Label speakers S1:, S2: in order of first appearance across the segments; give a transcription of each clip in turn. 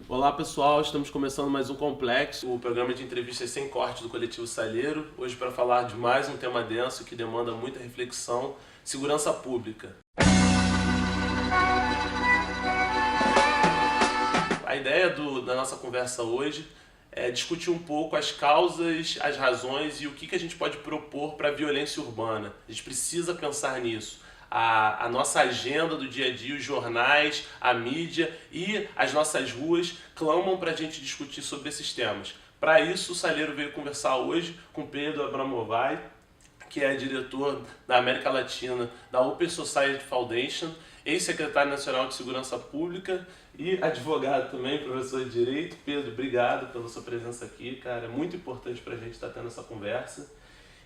S1: Olá pessoal, estamos começando mais um Complexo, o programa de entrevistas sem corte do Coletivo Salheiro, hoje para falar de mais um tema denso que demanda muita reflexão, segurança pública. A ideia da nossa conversa hoje é discutir um pouco as causas, as razões e o que a gente pode propor para a violência urbana. A gente precisa pensar nisso. A nossa agenda do dia a dia, os jornais, a mídia e as nossas ruas clamam para a gente discutir sobre esses temas. Para isso, o Salheiro veio conversar hoje com Pedro Abramovay, que é diretor da América Latina da Open Society Foundation, ex-secretário nacional de Segurança Pública e advogado também, professor de Direito. Pedro, obrigado pela sua presença aqui, cara. É muito importante para a gente estar tendo essa conversa.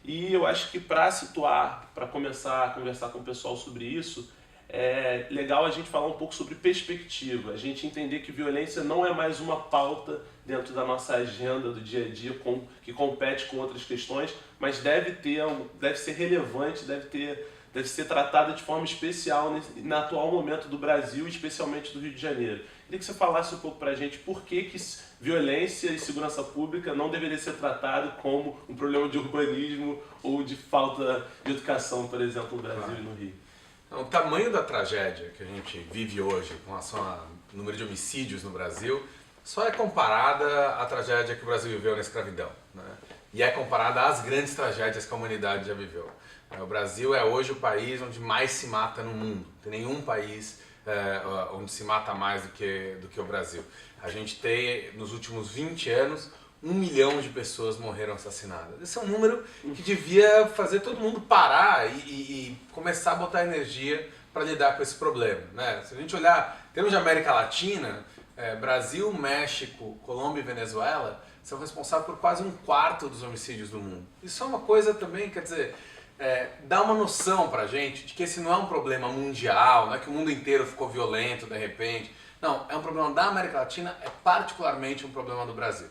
S1: E eu acho que para situar, para começar a conversar com o pessoal sobre isso, é legal a gente falar um pouco sobre perspectiva, a gente entender que violência não é mais uma pauta dentro da nossa agenda do dia a dia que compete com outras questões, mas deve ser relevante, deve ser tratada de forma especial no atual momento do Brasil, especialmente do Rio de Janeiro. Queria que você falasse um pouco para a gente por que violência e segurança pública não deveria ser tratado como um problema de urbanismo ou de falta de educação, por exemplo, no Brasil e no Rio.
S2: O tamanho da tragédia que a gente vive hoje com relação ao número de homicídios no Brasil só é comparada à tragédia que o Brasil viveu na escravidão, né? E é comparada às grandes tragédias que a humanidade já viveu. O Brasil é hoje o país onde mais se mata no mundo. Não tem nenhum país onde se mata mais do que o Brasil. A gente tem, nos últimos 20 anos, 1 milhão de pessoas morreram assassinadas. Esse é um número que devia fazer todo mundo parar e começar a botar energia para lidar com esse problema, né? Se a gente olhar em termos de América Latina, Brasil, México, Colômbia e Venezuela são responsáveis por quase 1/4 dos homicídios do mundo. Isso é uma coisa também, quer dizer, dá uma noção pra gente de que esse não é um problema mundial, não é que o mundo inteiro ficou violento de repente. Não, é um problema da América Latina, é particularmente um problema do Brasil.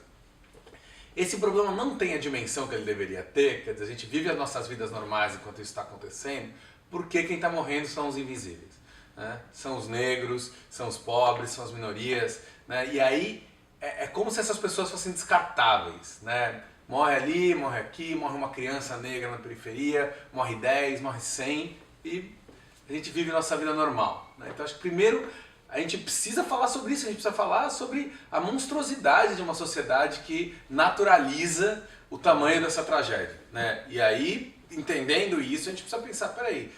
S2: Esse problema não tem a dimensão que ele deveria ter, quer dizer, a gente vive as nossas vidas normais enquanto isso está acontecendo, porque quem está morrendo são os invisíveis, né? São os negros, são os pobres, são as minorias, né? E aí é como se essas pessoas fossem descartáveis, né? Morre ali, morre aqui, morre uma criança negra na periferia, morre 10, morre 100 e a gente vive nossa vida normal, né? Então acho que primeiro a gente precisa falar sobre isso, a gente precisa falar sobre a monstruosidade de uma sociedade que naturaliza o tamanho dessa tragédia, né? E aí, entendendo isso, a gente precisa pensar, peraí,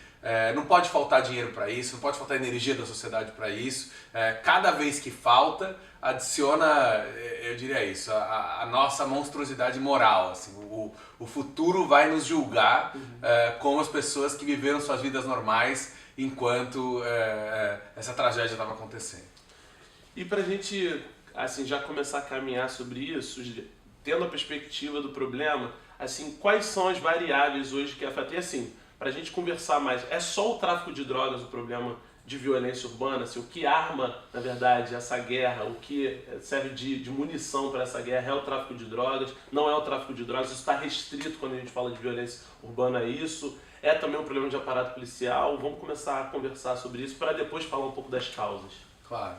S2: não pode faltar dinheiro para isso, não pode faltar energia da sociedade para isso, cada vez que falta, adiciona, eu diria isso, a nossa monstruosidade moral, assim, o futuro vai nos julgar como as pessoas que viveram suas vidas normais enquanto essa tragédia estava acontecendo.
S1: E para a gente assim, já começar a caminhar sobre isso, tendo a perspectiva do problema, assim, quais são as variáveis hoje que afetam? E assim, para a gente conversar mais, é só o tráfico de drogas o problema de violência urbana? Assim, o que arma, na verdade, essa guerra, o que serve de munição para essa guerra é o tráfico de drogas, não é o tráfico de drogas, isso está restrito quando a gente fala de violência urbana a isso, é também um problema de aparato policial. Vamos começar a conversar sobre isso para depois falar um pouco das causas.
S2: Claro.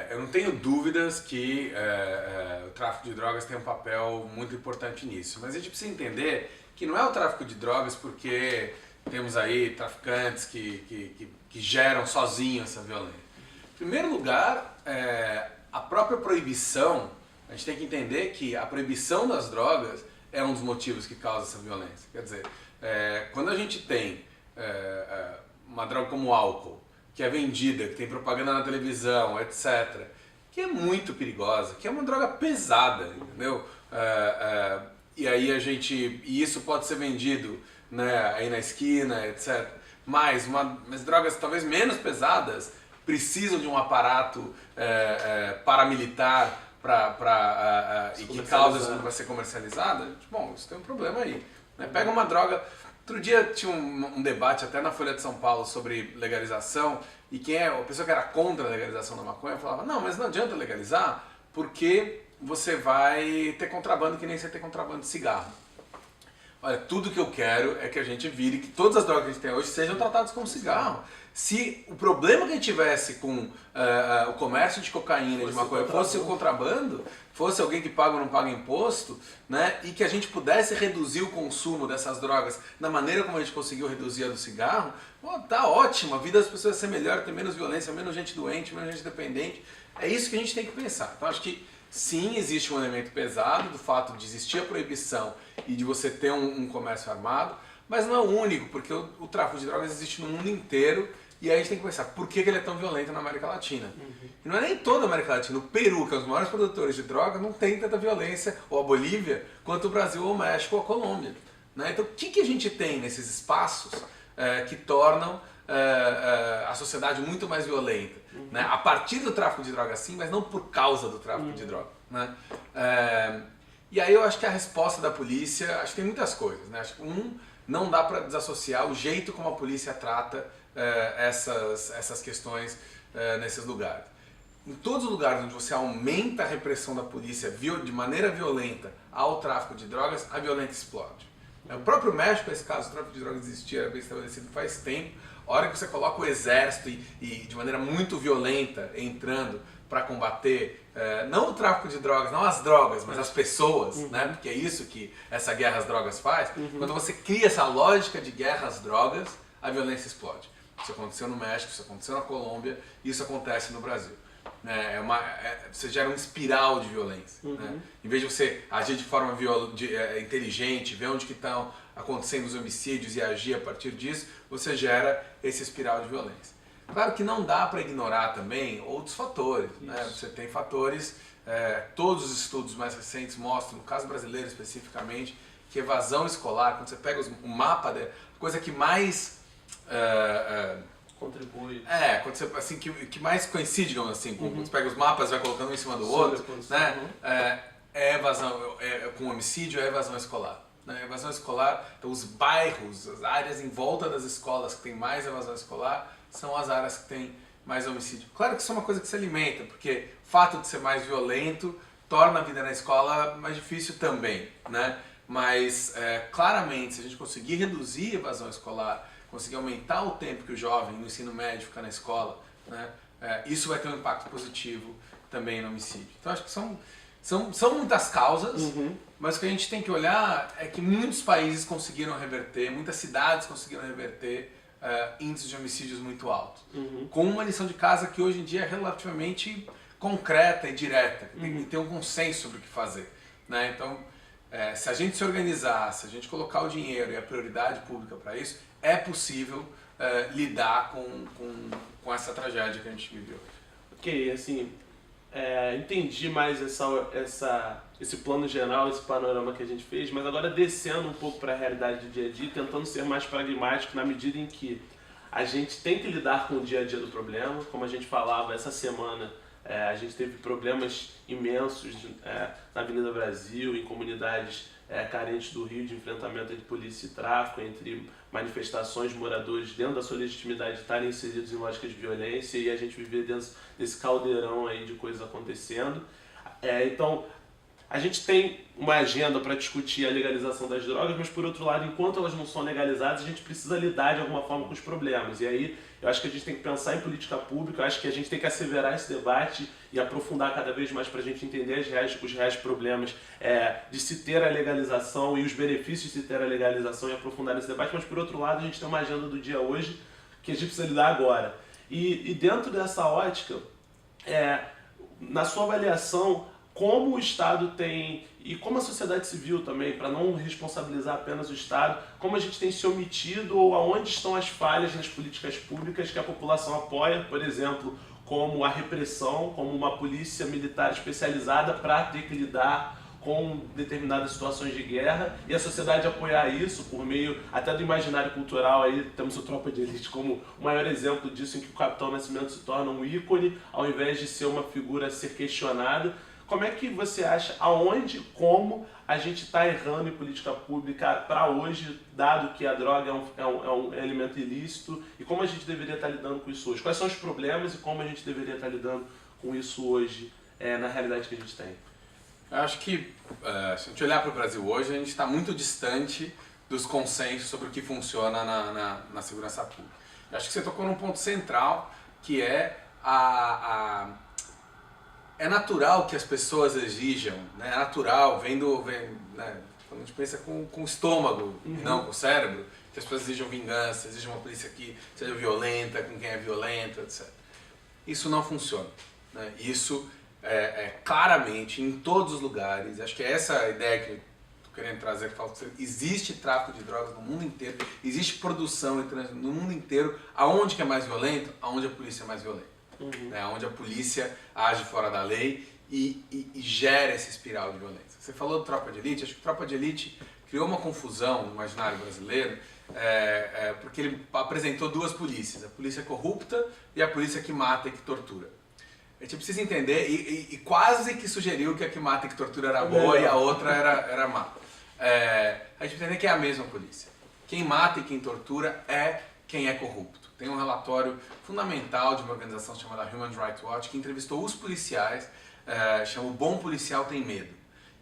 S2: Eu não tenho dúvidas que o tráfico de drogas tem um papel muito importante nisso, mas a gente precisa entender que não é o tráfico de drogas porque temos aí traficantes que geram sozinhos essa violência. Em primeiro lugar, a própria proibição, a gente tem que entender que a proibição das drogas é um dos motivos que causa essa violência. Quer dizer, quando a gente tem uma droga como o álcool, que é vendida, que tem propaganda na televisão, etc., que é muito perigosa, que é uma droga pesada, entendeu? E aí e isso pode ser vendido, né, aí na esquina, etc. Mas drogas talvez menos pesadas precisam de um aparato paramilitar e que causa isso para ser comercializada. Bom, isso tem um problema aí, né? Pega uma droga. Outro dia tinha um debate até na Folha de São Paulo sobre legalização e a pessoa que era contra a legalização da maconha falava, não, mas não adianta legalizar porque você vai ter contrabando que nem você tem contrabando de cigarro. Olha, tudo que eu quero é que a gente vire que todas as drogas que a gente tem hoje sejam tratadas como cigarro. Se o problema que a gente tivesse com o comércio de cocaína e de maconha fosse o contrabando, fosse alguém que paga ou não paga imposto, né, e que a gente pudesse reduzir o consumo dessas drogas da maneira como a gente conseguiu reduzir a do cigarro, pô, tá ótimo, a vida das pessoas vai ser melhor, ter menos violência, menos gente doente, menos gente dependente. É isso que a gente tem que pensar. Então acho que sim, existe um elemento pesado do fato de existir a proibição e de você ter um comércio armado, mas não é o único, porque o tráfico de drogas existe no mundo inteiro. E aí a gente tem que pensar, por que ele é tão violento na América Latina? E não é nem toda a América Latina. O Peru, que é um dos maiores produtores de droga, não tem tanta violência, ou a Bolívia, quanto o Brasil, ou o México, ou a Colômbia. Né? Então o que a gente tem nesses espaços que tornam a sociedade muito mais violenta? Né? A partir do tráfico de droga sim, mas não por causa do tráfico de droga. Né? E aí eu acho que a resposta da polícia, acho que tem muitas coisas. Né? Acho que não dá para desassociar o jeito como a polícia trata essas questões nesses lugares. Em todos os lugares onde você aumenta a repressão da polícia de maneira violenta ao tráfico de drogas, a violência explode. O próprio México, nesse caso, o tráfico de drogas existia, era bem estabelecido faz tempo. A hora que você coloca o exército e de maneira muito violenta entrando para combater, não o tráfico de drogas, não as drogas, mas as pessoas, né? Porque é isso que essa guerra às drogas faz. Quando você cria essa lógica de guerra às drogas, a violência explode. Isso aconteceu no México, isso aconteceu na Colômbia, isso acontece no Brasil. Você gera uma espiral de violência. Né? Em vez de você agir de forma inteligente, ver onde que estão acontecendo os homicídios e agir a partir disso, você gera essa espiral de violência. Claro que não dá para ignorar também outros fatores. Né? Você tem fatores, todos os estudos mais recentes mostram, no caso brasileiro especificamente, que evasão escolar, quando você pega o mapa, a coisa que mais
S1: contribui.
S2: Quando você, assim, que mais coincide, digamos assim, quando você pega os mapas e vai colocando um em cima do outro, né? Evasão, com homicídio é evasão escolar. Né? Evasão escolar, então os bairros, as áreas em volta das escolas que tem mais evasão escolar são as áreas que tem mais homicídio. Claro que isso é uma coisa que se alimenta, porque o fato de ser mais violento torna a vida na escola mais difícil também, né? Mas claramente, se a gente conseguir reduzir a evasão escolar, conseguir aumentar o tempo que o jovem no ensino médio fica na escola, né? Isso vai ter um impacto positivo também no homicídio. Então acho que são muitas causas, mas o que a gente tem que olhar é que muitos países conseguiram reverter, muitas cidades conseguiram reverter índices de homicídios muito altos. Com uma lição de casa que hoje em dia é relativamente concreta e direta, tem que ter um consenso sobre o que fazer. Né? Então, se a gente se organizar, se a gente colocar o dinheiro e a prioridade pública para isso, é possível lidar com essa tragédia que a gente viveu.
S1: Ok, assim, entendi mais esse plano geral, esse panorama que a gente fez, mas agora descendo um pouco para a realidade do dia a dia, tentando ser mais pragmático na medida em que a gente tem que lidar com o dia a dia do problema. Como a gente falava, essa semana a gente teve problemas imensos na Avenida Brasil, em comunidades carentes do Rio, de enfrentamento entre polícia e tráfico, entre manifestações de moradores dentro da sua legitimidade de estarem inseridos em lógicas de violência, e a gente viver dentro desse caldeirão aí de coisas acontecendo. Então, a gente tem uma agenda para discutir a legalização das drogas, mas por outro lado, enquanto elas não são legalizadas, a gente precisa lidar de alguma forma com os problemas. E aí eu acho que a gente tem que pensar em política pública, eu acho que a gente tem que asseverar esse debate e aprofundar cada vez mais para a gente entender os reais problemas de se ter a legalização e os benefícios de se ter a legalização, e aprofundar esse debate. Mas por outro lado, a gente tem uma agenda do dia hoje que a gente precisa lidar agora. E dentro dessa ótica, na sua avaliação, como o Estado tem, e como a sociedade civil também, para não responsabilizar apenas o Estado, como a gente tem se omitido ou aonde estão as falhas nas políticas públicas que a população apoia, por exemplo, como a repressão, como uma polícia militar especializada para ter que lidar com determinadas situações de guerra, e a sociedade apoiar isso por meio até do imaginário cultural. Aí temos o Tropa de Elite como o maior exemplo disso, em que o Capitão Nascimento se torna um ícone, ao invés de ser uma figura a ser questionada. Como é que você acha, aonde, como a gente está errando em política pública para hoje, dado que a droga é um elemento ilícito, e como a gente deveria estar lidando com isso hoje? Quais são os problemas e como a gente deveria estar lidando com isso hoje, na realidade que a gente tem?
S2: Eu acho que, se a gente olhar para o Brasil hoje, a gente está muito distante dos consensos sobre o que funciona na segurança pública. Acho que você tocou num ponto central, que é é natural que as pessoas exijam, né? É natural, né? Quando a gente pensa com o estômago, e não com o cérebro, que as pessoas exijam vingança, exijam uma polícia que seja violenta, com quem é violento, etc. Isso não funciona, né? Isso claramente em todos os lugares. Acho que é essa a ideia que eu estou querendo trazer. Que fala que existe tráfico de drogas no mundo inteiro, existe produção e trânsito no mundo inteiro. Aonde que é mais violento? Aonde a polícia é mais violenta. Né? Onde a polícia age fora da lei e gera essa espiral de violência. Você falou do Tropa de Elite. Acho que o Tropa de Elite criou uma confusão no imaginário brasileiro porque ele apresentou duas polícias, a polícia corrupta e a polícia que mata e que tortura. A gente precisa entender, e quase que sugeriu que a que mata e que tortura era boa e a outra era má. A gente precisa entender que é a mesma polícia. Quem mata e quem tortura é quem é corrupto. Tem um relatório fundamental de uma organização chamada Human Rights Watch que entrevistou os policiais, chama O Bom Policial Tem Medo.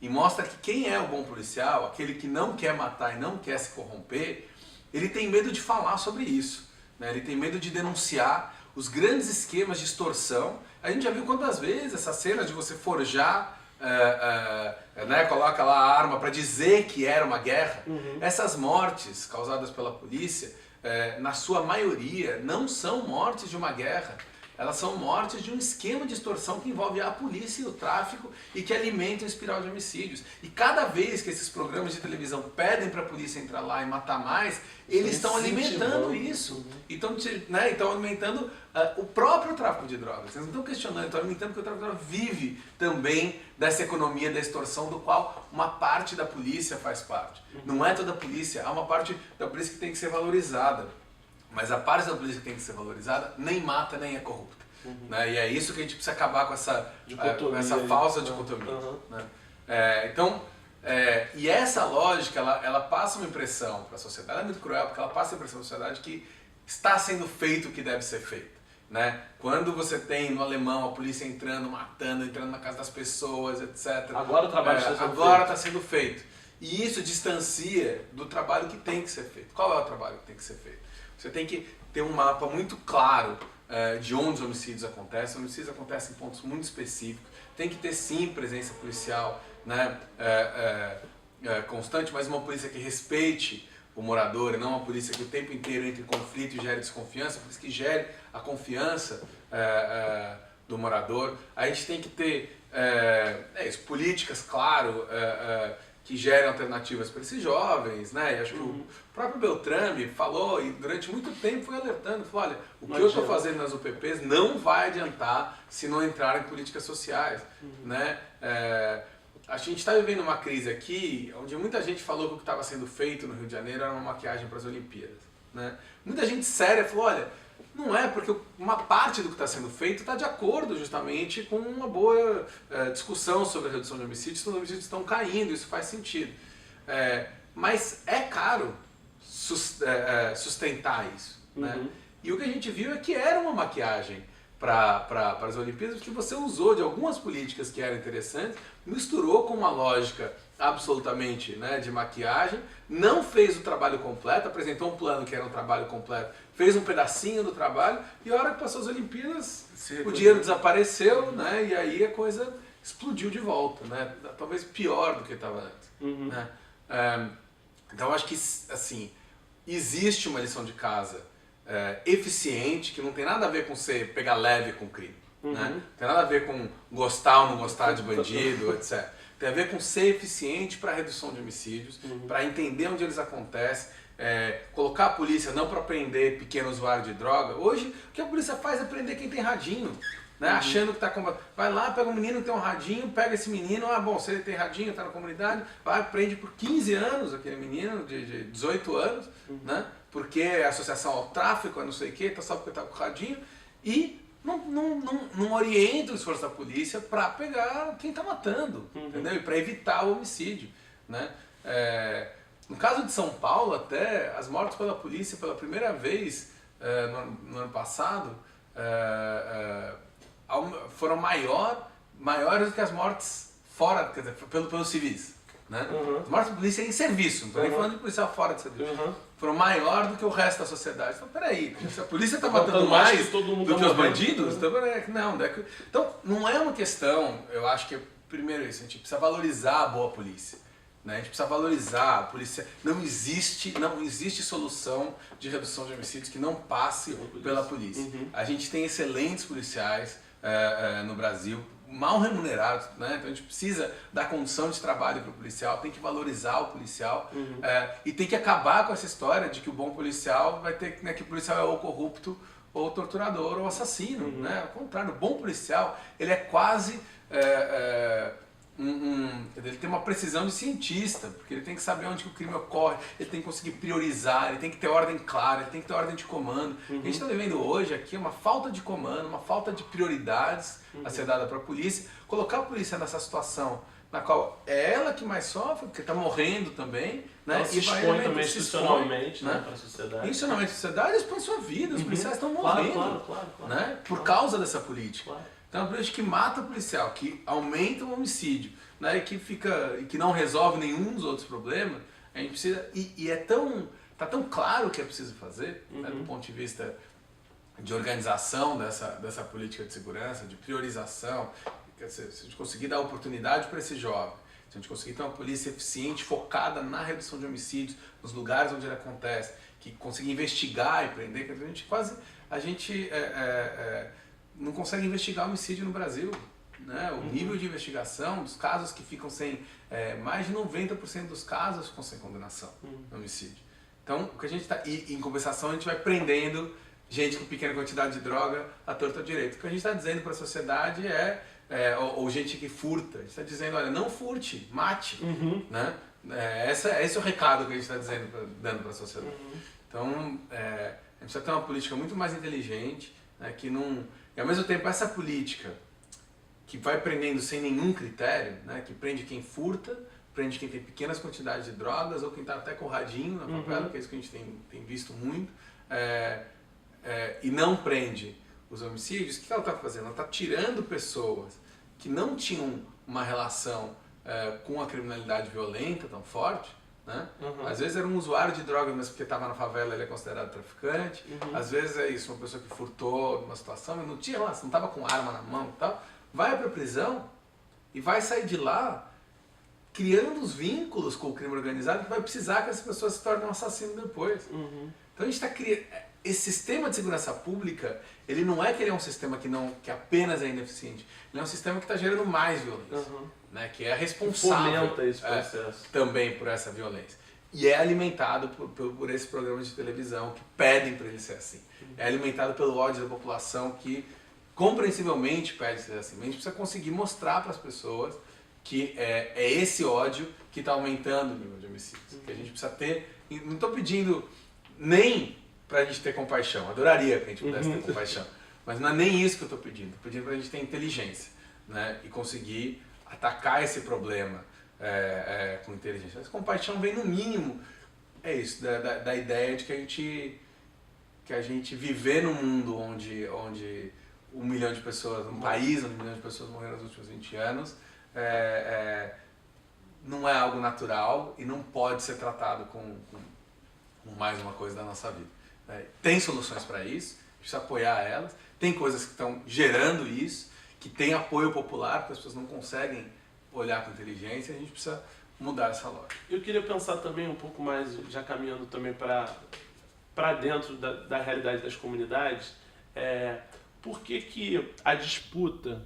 S2: E mostra que quem é o bom policial, aquele que não quer matar e não quer se corromper, ele tem medo de falar sobre isso. Né? Ele tem medo de denunciar os grandes esquemas de extorsão. A gente já viu quantas vezes essa cena de você forjar, né, coloca lá a arma para dizer que era uma guerra. Essas mortes causadas pela polícia, na sua maioria, não são mortes de uma guerra. Elas são mortes de um esquema de extorsão que envolve a polícia e o tráfico e que alimenta uma espiral de homicídios. E cada vez que esses programas de televisão pedem para a polícia entrar lá e matar mais, eles estão alimentando isso. Estão alimentando o próprio tráfico de drogas. Eles não estão questionando, estão alimentando que o tráfico de drogas vive também dessa economia da extorsão, do qual uma parte da polícia faz parte. Não é toda a polícia, há uma parte da polícia que tem que ser valorizada. Mas a parte da polícia que tem que ser valorizada nem mata nem é corrupta. Né? E é isso que a gente precisa acabar com essa falsa dicotomia. Né? E essa lógica, ela passa uma impressão para a sociedade, ela é muito cruel, porque ela passa a impressão para a sociedade que está sendo feito o que deve ser feito. Né? Quando você tem no alemão a polícia entrando, matando, entrando na casa das pessoas, etc.
S1: Agora o trabalho
S2: está sendo feito. E isso distancia do trabalho que tem que ser feito. Qual é o trabalho que tem que ser feito? Você tem que ter um mapa muito claro de onde os homicídios acontecem. Os homicídios acontecem em pontos muito específicos. Tem que ter sim presença policial, né, constante, mas uma polícia que respeite o morador e não uma polícia que o tempo inteiro entre em conflito e gere desconfiança, por isso que gere a confiança do morador. A gente tem que ter políticas, claro, que gerem alternativas para esses jovens, né? E acho que o próprio Beltrame falou e durante muito tempo foi alertando, falou, olha, o que eu estou fazendo nas UPPs não vai adiantar se não entrar em políticas sociais, né? A gente está vivendo uma crise aqui onde muita gente falou que o que estava sendo feito no Rio de Janeiro era uma maquiagem para as Olimpíadas, né? Muita gente séria falou, olha, não é, porque uma parte do que está sendo feito está de acordo justamente com uma boa discussão sobre a redução de homicídios, os homicídios estão caindo, isso faz sentido. Mas é caro sustentar isso. Né? E o que a gente viu é que era uma maquiagem para as Olimpíadas, que você usou de algumas políticas que eram interessantes, misturou com uma lógica absolutamente, né, de maquiagem, não fez o trabalho completo, apresentou um plano que era um trabalho completo, fez um pedacinho do trabalho e a hora que passou as Olimpíadas o dinheiro desapareceu, né, e aí a coisa explodiu de volta, né, talvez pior do que estava antes. Né? Então acho que assim, existe uma lição de casa eficiente que não tem nada a ver com você pegar leve com o crime. Né? Não tem nada a ver com gostar ou não gostar de bandido, etc. Tem a ver com ser eficiente para a redução de homicídios, para entender onde eles acontecem, colocar a polícia não para prender pequeno usuário de droga. Hoje, o que a polícia faz é prender quem tem radinho, né? Achando que está combatendo. Vai lá, pega um menino que tem um radinho, pega esse menino, bom, se ele tem radinho, está na comunidade, vai, prende por 15 anos aquele menino de 18 anos, né? Porque é associação ao tráfico, a não sei o que, só porque está com o radinho, e não orienta o esforço da polícia para pegar quem está matando, entendeu? E para evitar o homicídio, né? No caso de São Paulo, até, as mortes pela polícia pela primeira vez no ano passado foram maiores do que as mortes fora, quer dizer, pelos civis. né? As mortes da polícia em serviço, não estou nem falando de policial fora de serviço. Foram maior do que o resto da sociedade. Então, peraí, se a polícia está matando mais do que os bandidos, então não é uma questão, eu acho que primeiro isso, a gente precisa valorizar a boa polícia. Né? A gente precisa valorizar a polícia. Não existe solução de redução de homicídios que não passe pela polícia. A gente tem excelentes policiais no Brasil, mal remunerados, né? Então a gente precisa dar condição de trabalho para o policial, tem que valorizar o policial e tem que acabar com essa história de que o bom policial vai ter, né, que o policial é ou corrupto ou torturador ou assassino. Né? Ao contrário, o bom policial ele é quase... ele tem uma precisão de cientista, porque ele tem que saber onde que o crime ocorre, ele tem que conseguir priorizar, ele tem que ter ordem clara, ele tem que ter ordem de comando. O que a gente está vivendo hoje aqui é uma falta de comando, uma falta de prioridades a ser dada para a polícia. Colocar a polícia nessa situação na qual é ela que mais sofre, porque está morrendo também, né?
S1: Ela se expõe também institucionalmente, né, para a sociedade.
S2: Institucionalmente a sociedade expõe sua vida, os policiais estão morrendo,
S1: claro.
S2: Né? Por causa dessa política. Então é uma política que mata o policial, que aumenta o homicídio, né, e que não resolve nenhum dos outros problemas. A gente precisa, tá tão claro o que é preciso fazer, né, do ponto de vista de organização dessa política de segurança, de priorização. Se a gente conseguir dar oportunidade para esse jovem, se a gente conseguir ter uma polícia eficiente, focada na redução de homicídios, nos lugares onde ele acontece, que conseguir investigar e prender, a gente não consegue investigar homicídio no Brasil. Né? O nível de investigação dos casos que ficam sem... mais de 90% dos casos ficam sem condenação no homicídio. Então, o que a gente está... E em compensação, a gente vai prendendo gente com pequena quantidade de droga à torta à direita. O que a gente está dizendo para a sociedade ou gente que furta. A gente está dizendo, olha, não furte, mate. Né? Esse é o recado que a gente está dando para a sociedade. Então, a gente precisa ter uma política muito mais inteligente, né, que não... E ao mesmo tempo, essa política que vai prendendo sem nenhum critério, né, que prende quem furta, prende quem tem pequenas quantidades de drogas ou quem está até com radinho na favela, que é isso que a gente tem visto muito, e não prende os homicídios, o que ela está fazendo? Ela está tirando pessoas que não tinham uma relação com a criminalidade violenta tão forte, né? Às vezes era um usuário de droga, mas porque estava na favela ele é considerado traficante. Às vezes é isso, uma pessoa que furtou numa situação, mas não tinha relação, não estava com arma na mão e tal, vai para a prisão e vai sair de lá criando os vínculos com o crime organizado que vai precisar que essa pessoa se torne um assassino depois. Então a gente está criando... Esse sistema de segurança pública, ele não é que ele é um sistema que apenas é ineficiente, ele é um sistema que está gerando mais violência, né? Que é responsável
S1: fomenta esse processo.
S2: Também por essa violência. E é alimentado por esses programas de televisão que pedem para ele ser assim. É alimentado pelo ódio da população que compreensivelmente pede ser assim. Mas a gente precisa conseguir mostrar para as pessoas que é esse ódio que está aumentando o nível de homicídios. Que a gente precisa ter... Não estou pedindo nem para a gente ter compaixão. Adoraria que a gente pudesse ter compaixão. Mas não é nem isso que eu estou pedindo. Estou pedindo para a gente ter inteligência, né? E conseguir atacar esse problema com inteligência. Mas compaixão vem no mínimo, é isso, da ideia de que a gente viver num mundo onde 1 milhão de pessoas, um país onde 1 milhão de pessoas morreram nos últimos 20 anos, não é algo natural e não pode ser tratado com mais uma coisa da nossa vida. Tem soluções para isso, precisa apoiar elas, tem coisas que estão gerando isso, que tem apoio popular, porque as pessoas não conseguem olhar com inteligência, a gente precisa mudar essa lógica.
S1: Eu queria pensar também um pouco mais, já caminhando também para dentro da realidade das comunidades, por que a disputa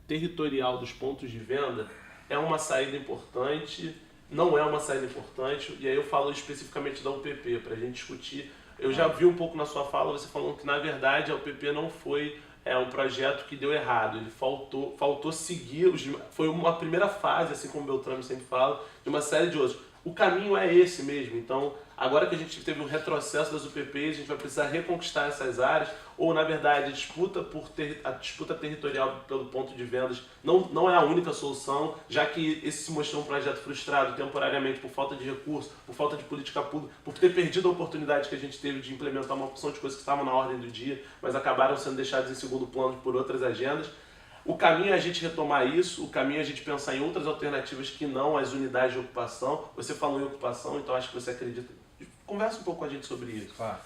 S1: territorial dos pontos de venda é uma saída importante, não é uma saída importante, e aí eu falo especificamente da UPP, para a gente discutir. Eu já vi um pouco na sua fala, você falando que na verdade a UPP não foi um projeto que deu errado, ele faltou seguir, foi uma primeira fase, assim como o Beltrame sempre fala, de uma série de outros. O caminho é esse mesmo, então agora que a gente teve um retrocesso das UPPs, a gente vai precisar reconquistar essas áreas, ou na verdade a disputa territorial pelo ponto de vendas não é a única solução, já que esse se mostrou um projeto frustrado temporariamente por falta de recurso, por falta de política pública, por ter perdido a oportunidade que a gente teve de implementar uma opção de coisas que estavam na ordem do dia, mas acabaram sendo deixadas em segundo plano por outras agendas. o caminho é a gente retomar isso, o caminho é a gente pensar em outras alternativas que não as unidades de ocupação. Você falou em ocupação, então acho que você acredita. Conversa um pouco com a gente sobre isso.
S2: Claro.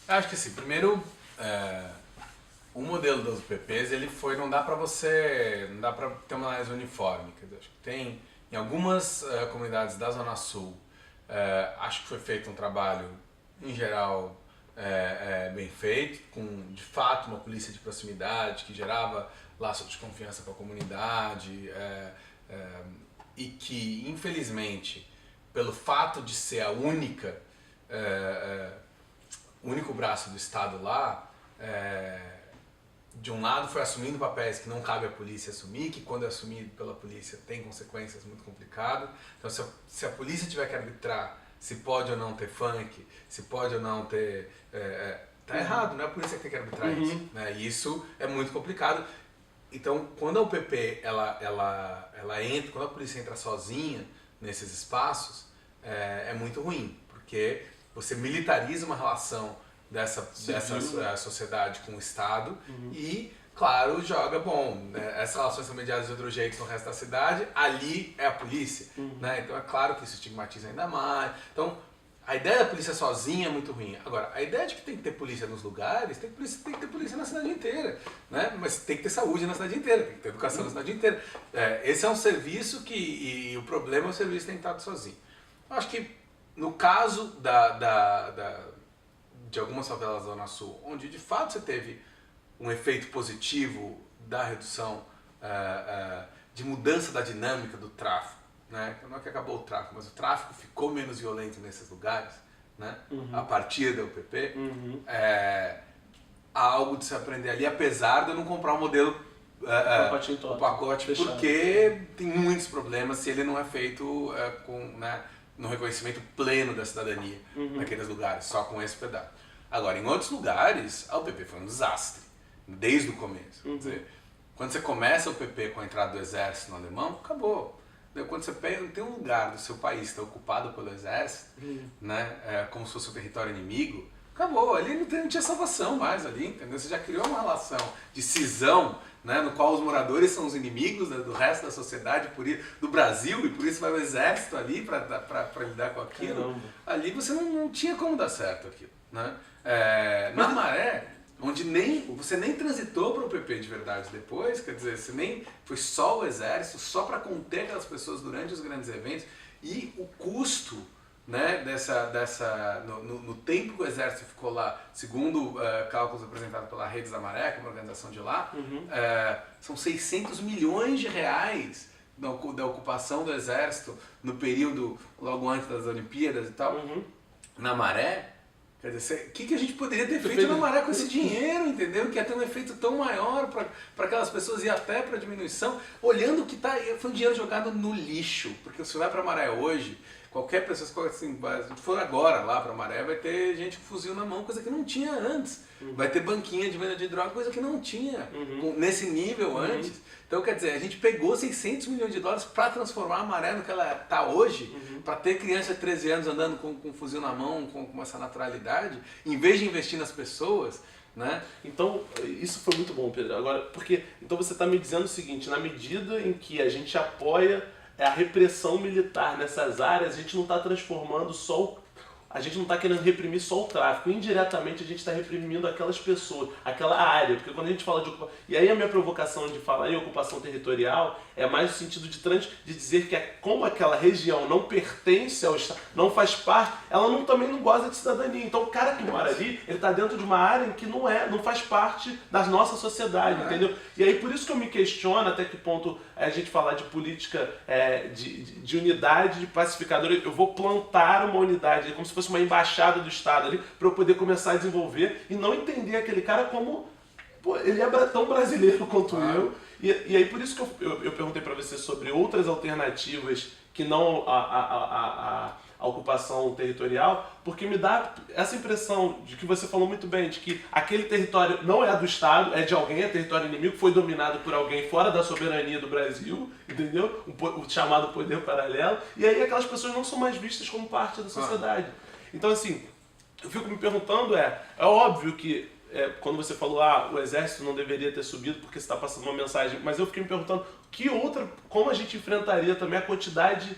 S2: Eu acho que assim, primeiro, o modelo das UPPs, ele foi, não dá para ter uma análise uniforme. Quer dizer, acho que tem, em algumas comunidades da Zona Sul, acho que foi feito um trabalho, em geral, bem feito, com, de fato, uma polícia de proximidade que gerava laço de confiança com a comunidade e que, infelizmente, pelo fato de ser a único braço do Estado lá, de um lado foi assumindo papéis que não cabe à polícia assumir, que quando é assumido pela polícia tem consequências muito complicadas. Então se a polícia tiver que arbitrar se pode ou não ter funk, se pode ou não ter... tá errado, não é a polícia que tem que arbitrar isso. Né? E isso é muito complicado. Então quando a UPP ela entra, quando a polícia entra sozinha nesses espaços, é muito ruim, porque você militariza uma relação dessa sociedade com o Estado e, claro, joga, essas relações são mediadas de outro jeito no resto da cidade, ali é a polícia, né? Então é claro que isso estigmatiza ainda mais. Então, a ideia da polícia sozinha é muito ruim. Agora, a ideia de que tem que ter polícia nos lugares, tem que ter polícia na cidade inteira, né? Mas tem que ter saúde na cidade inteira, tem que ter educação na cidade inteira. Esse é um serviço e o problema é o serviço tem que estar sozinho. Eu acho que no caso de algumas favelas da Zona Sul, onde de fato você teve um efeito positivo da redução, de mudança da dinâmica do tráfico, né? Não é que acabou o tráfico, mas o tráfico ficou menos violento nesses lugares, né? A partir da UPP, há algo de se aprender ali, apesar de eu não comprar um modelo o pacote fechado, porque tem muitos problemas se ele não é feito no reconhecimento pleno da cidadania naqueles lugares, só com esse pedaço. Agora, em outros lugares, a UPP foi um desastre, desde o começo. Quer dizer, quando você começa a UPP com a entrada do exército no alemão, acabou. Quando você tem um lugar do seu país que está ocupado pelo exército, né, como se fosse o território inimigo, acabou. Ali não tinha salvação mais ali, entendeu? Você já criou uma relação de cisão, né, no qual os moradores são os inimigos do resto da sociedade, do Brasil, e por isso vai o exército ali para lidar com aquilo. Caramba. Ali você não tinha como dar certo aquilo. Né? Na Maré, onde você nem transitou para o UPP de verdade depois, quer dizer, você nem foi só o exército, só para conter aquelas pessoas durante os grandes eventos, e o custo, né, no tempo que o exército ficou lá, segundo cálculos apresentados pela Redes da Maré, que é uma organização de lá, são 600 milhões de reais da ocupação do exército no período logo antes das Olimpíadas e tal. Na Maré, quer dizer, o que a gente poderia ter feito na Maré com esse dinheiro, entendeu? Que ia ter um efeito tão maior para aquelas pessoas e até para diminuição, olhando que foi um dinheiro jogado no lixo, porque se você vai para Maré hoje, qualquer pessoa, assim, se for agora lá para Maré, vai ter gente com fuzil na mão, coisa que não tinha antes. Vai ter banquinha de venda de droga, coisa que não tinha nesse nível antes. Então, quer dizer, a gente pegou 600 milhões de dólares para transformar a Maré no que ela está hoje, para ter criança de 13 anos andando com fuzil na mão, com essa naturalidade, em vez de investir nas pessoas, né?
S1: Então, isso foi muito bom, Pedro. Agora, então você está me dizendo o seguinte, na medida em que a gente apoia a repressão militar nessas áreas, a gente não está transformando a gente não está querendo reprimir só o tráfico, indiretamente a gente está reprimindo aquelas pessoas, aquela área, porque quando a gente fala de ocupação... E aí a minha provocação de falar em ocupação territorial é mais no sentido de dizer que como aquela região não pertence ao Estado, não faz parte, ela também não goza de cidadania. Então o cara que mora ali, ele está dentro de uma área em que não faz parte da nossa sociedade, entendeu? E aí por isso que eu me questiono até que ponto a gente falar de política de unidade, de pacificador, eu vou plantar uma unidade, como se fosse uma embaixada do Estado ali, para eu poder começar a desenvolver e não entender aquele cara como ele é tão brasileiro quanto eu. E aí por isso que eu perguntei para você sobre outras alternativas que não a ocupação territorial, porque me dá essa impressão de que você falou muito bem, de que aquele território não é do Estado, é de alguém, é território inimigo, foi dominado por alguém fora da soberania do Brasil, entendeu? O chamado poder paralelo, e aí aquelas pessoas não são mais vistas como parte da sociedade. Então assim, eu fico me perguntando, é óbvio que quando você falou, o exército não deveria ter subido porque você está passando uma mensagem, mas eu fiquei me perguntando como a gente enfrentaria também a quantidade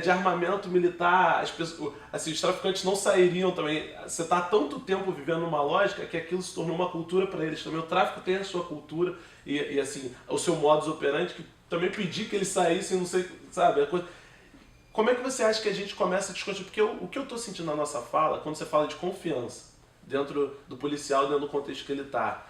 S1: de armamento militar, as pessoas, assim, os traficantes não sairiam também. Você está há tanto tempo vivendo uma lógica que aquilo se tornou uma cultura para eles também. O tráfico tem a sua cultura e assim, o seu modus operandi, que também pedir que eles saíssem, não sei, sabe? A coisa... Como é que você acha que a gente começa a discutir? Porque o que eu estou sentindo na nossa fala, quando você fala de confiança dentro do policial, dentro do contexto que ele está,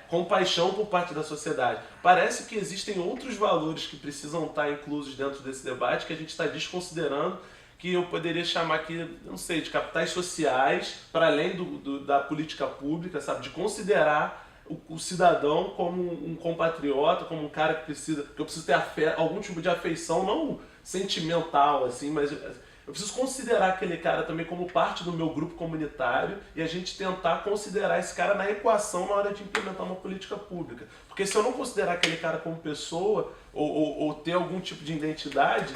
S1: compaixão por parte da sociedade. Parece que existem outros valores que precisam estar inclusos dentro desse debate que a gente está desconsiderando, que eu poderia chamar aqui, não sei, de capitais sociais, para além da política pública, sabe? De considerar o cidadão como um compatriota, como um cara que eu preciso ter algum tipo de afeição, não sentimental, assim, mas eu preciso considerar aquele cara também como parte do meu grupo comunitário e a gente tentar considerar esse cara na equação na hora de implementar uma política pública. Porque se eu não considerar aquele cara como pessoa ou ter algum tipo de identidade,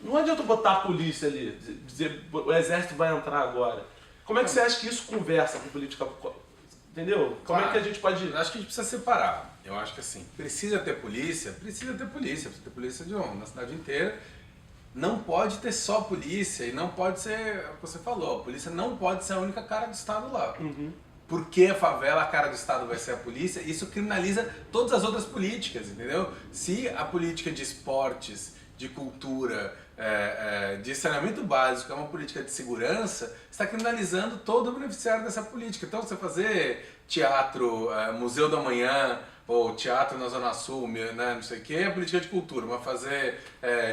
S1: não adianta eu botar a polícia ali, dizer o exército vai entrar agora. Como é que você acha que isso conversa com política pública? Entendeu? Como é que a gente pode...
S2: Eu acho que a gente precisa separar. Eu acho que assim, precisa ter polícia na cidade inteira. Não pode ter só polícia e não pode ser, o que você falou, a polícia não pode ser a única cara do Estado lá.
S1: Uhum.
S2: Porque a favela, a cara do Estado vai ser a polícia, isso criminaliza todas as outras políticas, entendeu? Se a política de esportes, de cultura, de saneamento básico é uma política de segurança, você está criminalizando todo o beneficiário dessa política. Então você fazer teatro, Museu da Manhã, ou teatro na Zona Sul, né, não sei o que, é política de cultura, mas fazer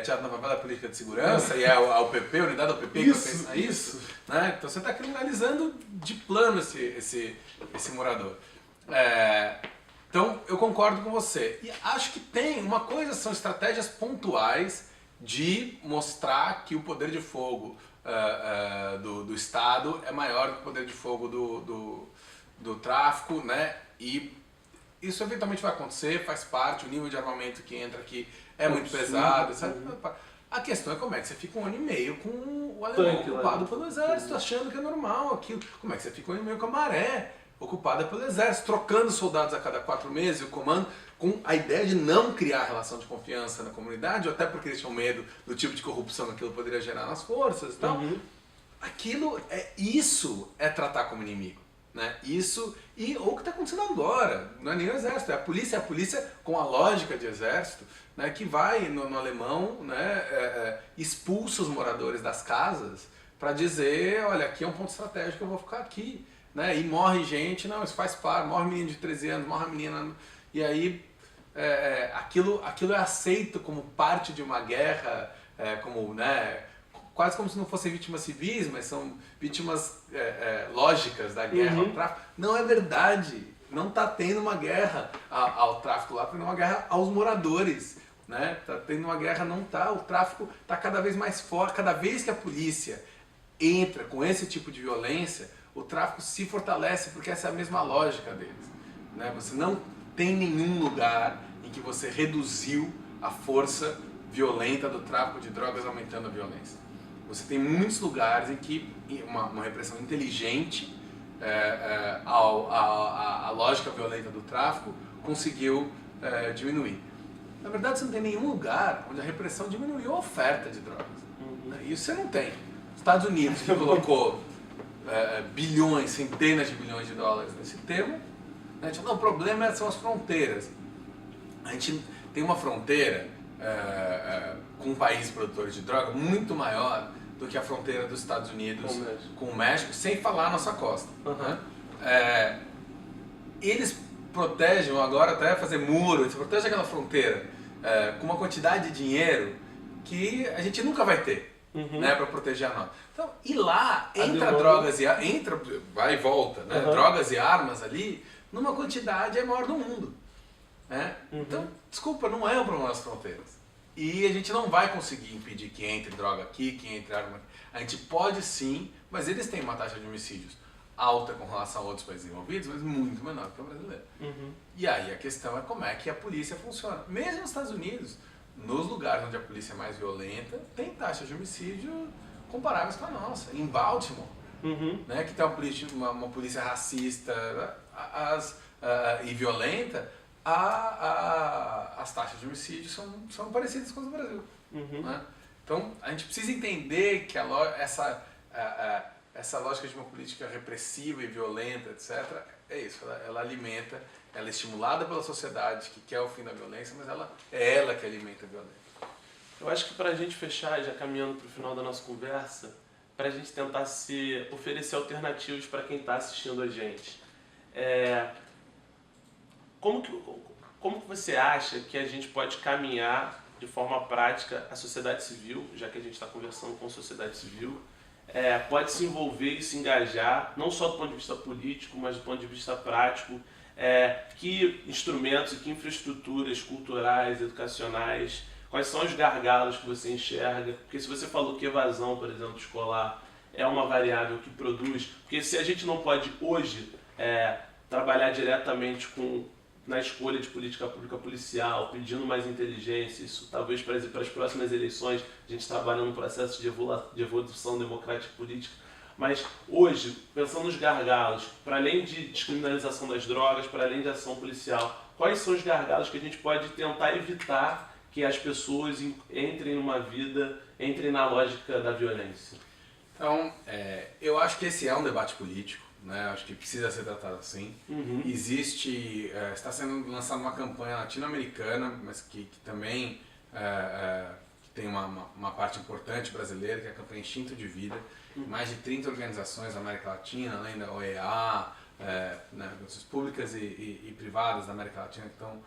S2: teatro na favela é política de segurança, e a UPP, a unidade da UPP que pensa isso. Né? Então você está criminalizando de plano esse morador. Então eu concordo com você. E acho que tem uma coisa, são estratégias pontuais de mostrar que o poder de fogo do Estado é maior que o poder de fogo do tráfico, né? E isso eventualmente vai acontecer, faz parte, o nível de armamento que entra aqui é muito pesado, sabe? A questão é como é que você fica 1 ano e meio com o alemão ocupado pelo exército, achando que é normal aquilo. Como é que você fica 1 ano e meio com a Maré ocupada pelo exército, trocando soldados a cada 4 meses, o comando, com a ideia de não criar relação de confiança na comunidade, ou até porque eles tinham medo do tipo de corrupção que aquilo poderia gerar nas forças e tal. Isso é tratar como inimigo. Né? Isso, ou o que está acontecendo agora, não é nem o exército, é a polícia com a lógica de exército, né, que vai no alemão, né, expulsa os moradores das casas para dizer, olha, aqui é um ponto estratégico, eu vou ficar aqui. Né? E morre gente, não, isso faz parte, morre menino de 13 anos, morre menina, e aí aquilo é aceito como parte de uma guerra, como, né, quase como se não fossem vítimas civis, mas são vítimas lógicas da guerra ao tráfico. Não é verdade. Não está tendo uma guerra ao tráfico lá, porque não é uma guerra aos moradores. Né? Tá tendo uma guerra, não está. O tráfico está cada vez mais forte. Cada vez que a polícia entra com esse tipo de violência, o tráfico se fortalece, porque essa é a mesma lógica deles. Né? Você não tem nenhum lugar em que você reduziu a força violenta do tráfico de drogas aumentando a violência. Você tem muitos lugares em que uma repressão inteligente a lógica violenta do tráfico conseguiu diminuir. Na verdade, você não tem nenhum lugar onde a repressão diminuiu a oferta de drogas. Isso você não tem. Os Estados Unidos que colocou bilhões, centenas de bilhões de dólares nesse termo, né? Não, o problema são as fronteiras. A gente tem uma fronteira com países produtores de droga muito maior do que a fronteira dos Estados Unidos com o México, sem falar a nossa costa. Né? Eles protegem, agora até fazer muro, eles protegem aquela fronteira com uma quantidade de dinheiro que a gente nunca vai ter, né, para proteger a nossa. Então, e lá entra drogas vai e volta, né? Drogas e armas ali numa quantidade maior do mundo. Né? Então, desculpa, não é um problema das fronteiras. E a gente não vai conseguir impedir que entre droga aqui, que entre arma aqui. A gente pode sim, mas eles têm uma taxa de homicídios alta com relação a outros países envolvidos, mas muito menor que a brasileira. E aí a questão é como é que a polícia funciona. Mesmo nos Estados Unidos, nos lugares onde a polícia é mais violenta, tem taxas de homicídio comparáveis com a nossa. Em Baltimore, né, que tem uma polícia racista, e violenta, as taxas de homicídio são parecidas com as do Brasil. Né? Então, a gente precisa entender que essa lógica de uma política repressiva e violenta, etc., é isso, ela alimenta, ela é estimulada pela sociedade que quer o fim da violência, mas é ela que alimenta a violência.
S1: Eu acho que para a gente fechar, já caminhando para o final da nossa conversa, para a gente tentar oferecer alternativas para quem está assistindo a gente. Como que você acha que a gente pode caminhar de forma prática a sociedade civil, já que a gente está conversando com a sociedade civil, pode se envolver e se engajar, não só do ponto de vista político, mas do ponto de vista prático, que instrumentos e que infraestruturas culturais, educacionais, quais são os gargalos que você enxerga? Porque se você falou que evasão, por exemplo, escolar é uma variável que produz, porque se a gente não pode hoje trabalhar diretamente na escolha de política pública policial, pedindo mais inteligência, isso talvez para as próximas eleições a gente trabalha num processo de evolução democrática e política, mas hoje, pensando nos gargalos, para além de descriminalização das drogas, para além de ação policial, quais são os gargalos que a gente pode tentar evitar que as pessoas entrem entrem na lógica da violência?
S2: Então, eu acho que esse é um debate político, né? Acho que precisa ser tratado assim. Está sendo lançada uma campanha latino-americana, mas que também que tem uma parte importante brasileira, que é a campanha Instinto de Vida. Mais de 30 organizações da América Latina, além da OEA, organizações públicas e privadas da América Latina que estão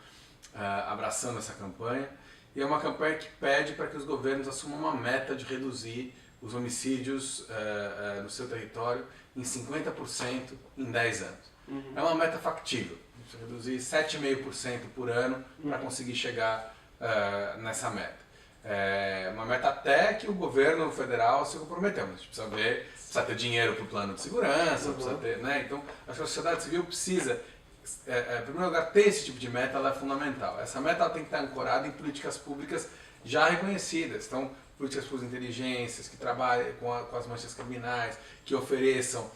S2: abraçando essa campanha. E é uma campanha que pede para que os governos assumam uma meta de reduzir os homicídios no seu território em 50% em 10 anos. É uma meta factível, reduzir 7,5% por ano para conseguir chegar nessa meta. É uma meta até que o governo federal se comprometeu, mas a gente precisa ter dinheiro para o plano de segurança, precisa ter, né? Então, acho que a sociedade civil precisa, em primeiro lugar, ter esse tipo de meta, ela é fundamental. Essa meta ela tem que estar ancorada em políticas públicas já reconhecidas. Então, políticas públicas de inteligências, que trabalhem com as manchas criminais, que ofereçam,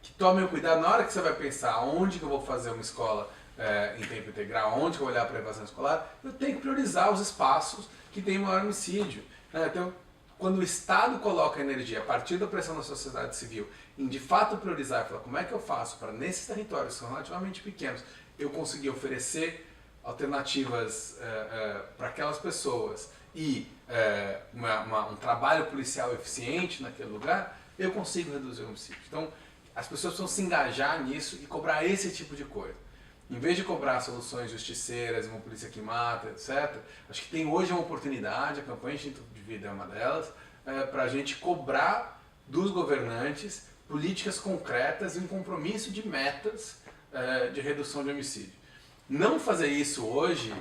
S2: que tomem o cuidado na hora que você vai pensar onde que eu vou fazer uma escola em tempo integral, onde que eu vou olhar para a evasão escolar, eu tenho que priorizar os espaços que têm maior homicídio. Então, quando o Estado coloca energia a partir da pressão da sociedade civil em de fato priorizar e falar como é que eu faço para nesses territórios que são relativamente pequenos eu conseguir oferecer alternativas para aquelas pessoas e um trabalho policial eficiente naquele lugar, eu consigo reduzir o homicídio. Então, as pessoas precisam se engajar nisso e cobrar esse tipo de coisa. Em vez de cobrar soluções justiceiras, uma polícia que mata, etc., acho que tem hoje uma oportunidade, a campanha Instinto de Vida é uma delas, para a gente cobrar dos governantes políticas concretas e um compromisso de metas de redução de homicídio. Não fazer isso hoje,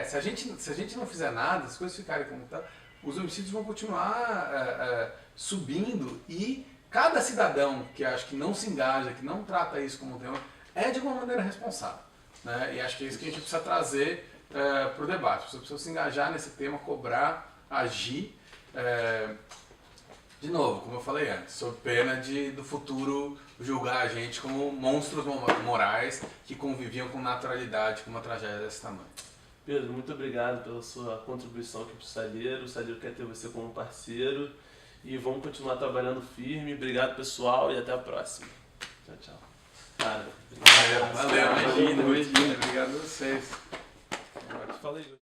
S2: se a gente não fizer nada, as coisas ficarem como estão, os homicídios vão continuar subindo e cada cidadão que acho que não se engaja, que não trata isso como um tema, de alguma maneira responsável. Né? E acho que é isso que a gente precisa trazer para o debate. As pessoas precisam se engajar nesse tema, cobrar, agir. De novo, como eu falei antes, sob pena do futuro julgar a gente como monstros morais que conviviam com naturalidade com uma tragédia desse tamanho.
S1: Pedro, muito obrigado pela sua contribuição aqui para o Salheiro. O Salheiro quer ter você como parceiro e vamos continuar trabalhando firme. Obrigado, pessoal, e até a próxima. Tchau, tchau. Cara,
S2: Valeu, imagina. Obrigado a vocês.
S1: Falei.